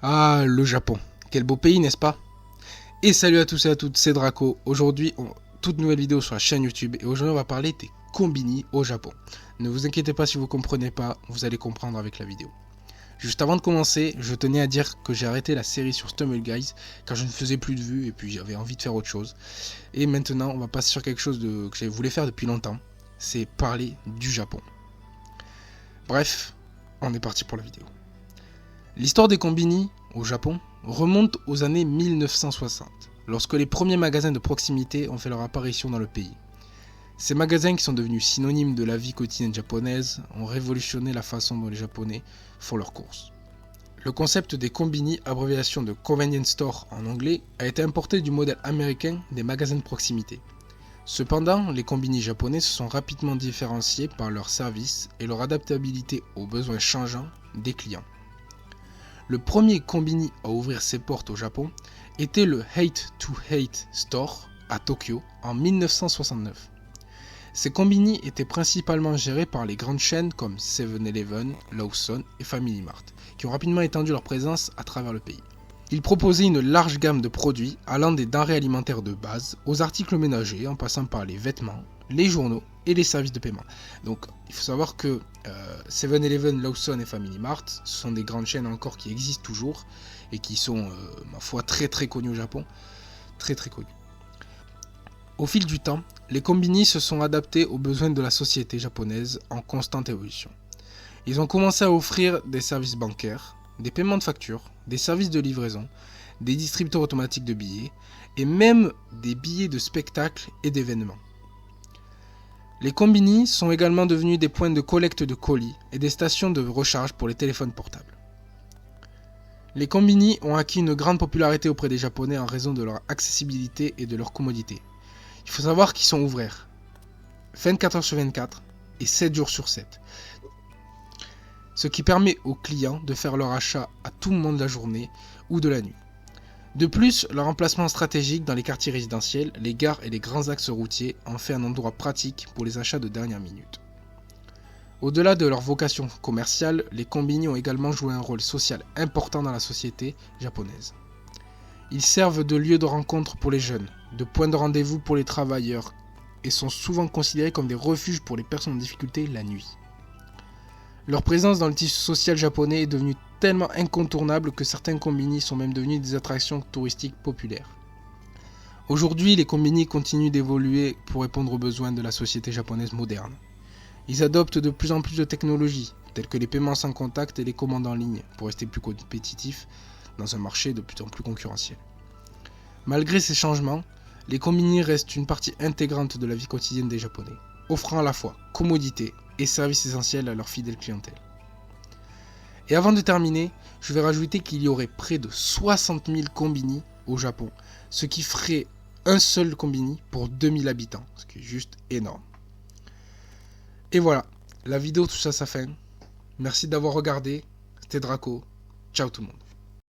Ah, le Japon. Quel beau pays, n'est-ce pas? Et salut à tous et à toutes, c'est Draco. Aujourd'hui, toute nouvelle vidéo sur la chaîne YouTube. Et aujourd'hui, on va parler des combini au Japon. Ne vous inquiétez pas si vous ne comprenez pas, vous allez comprendre avec la vidéo. Juste avant de commencer, je tenais à dire que j'ai arrêté la série sur Stumble Guys car je ne faisais plus de vues et puis j'avais envie de faire autre chose. Et maintenant, on va passer sur quelque chose que j'avais voulu faire depuis longtemps. C'est parler du Japon. Bref, on est parti pour la vidéo. L'histoire des combini au Japon remonte aux années 1960, lorsque les premiers magasins de proximité ont fait leur apparition dans le pays. Ces magasins, qui sont devenus synonymes de la vie quotidienne japonaise, ont révolutionné la façon dont les Japonais font leurs courses. Le concept des combini, abréviation de convenience store en anglais, a été importé du modèle américain des magasins de proximité. Cependant, les combini japonais se sont rapidement différenciés par leur service et leur adaptabilité aux besoins changeants des clients. Le premier combini à ouvrir ses portes au Japon était le Hate to Hate Store à Tokyo en 1969. Ces combini étaient principalement gérés par les grandes chaînes comme 7-Eleven, Lawson et Family Mart, qui ont rapidement étendu leur présence à travers le pays. Ils proposaient une large gamme de produits allant des denrées alimentaires de base aux articles ménagers en passant par les vêtements, les journaux et les services de paiement. Donc il faut savoir que 7-Eleven, Lawson et Family Mart, ce sont des grandes chaînes encore qui existent toujours et qui sont, ma foi, très très connues au Japon. Très très connues. Au fil du temps, les combini se sont adaptés aux besoins de la société japonaise en constante évolution. Ils ont commencé à offrir des services bancaires, des paiements de factures, des services de livraison, des distributeurs automatiques de billets et même des billets de spectacles et d'événements. Les combini sont également devenus des points de collecte de colis et des stations de recharge pour les téléphones portables. Les combini ont acquis une grande popularité auprès des Japonais en raison de leur accessibilité et de leur commodité. Il faut savoir qu'ils sont ouverts 24 heures sur 24 et 7 jours sur 7. Ce qui permet aux clients de faire leur achat à tout moment de la journée ou de la nuit. De plus, leur emplacement stratégique dans les quartiers résidentiels, les gares et les grands axes routiers en fait un endroit pratique pour les achats de dernière minute. Au-delà de leur vocation commerciale, les combini ont également joué un rôle social important dans la société japonaise. Ils servent de lieu de rencontre pour les jeunes, de point de rendez-vous pour les travailleurs et sont souvent considérés comme des refuges pour les personnes en difficulté la nuit. Leur présence dans le tissu social japonais est devenue tellement incontournable que certains combini sont même devenus des attractions touristiques populaires. Aujourd'hui, les combini continuent d'évoluer pour répondre aux besoins de la société japonaise moderne. Ils adoptent de plus en plus de technologies, telles que les paiements sans contact et les commandes en ligne, pour rester plus compétitifs dans un marché de plus en plus concurrentiel. Malgré ces changements, les combini restent une partie intégrante de la vie quotidienne des Japonais, offrant à la fois commodité et services essentiels à leur fidèle clientèle. Et avant de terminer, je vais rajouter qu'il y aurait près de 60 000 combini au Japon, ce qui ferait un seul combini pour 2000 habitants, ce qui est juste énorme. Et voilà, la vidéo touche à sa fin. Merci d'avoir regardé, c'était Draco, ciao tout le monde.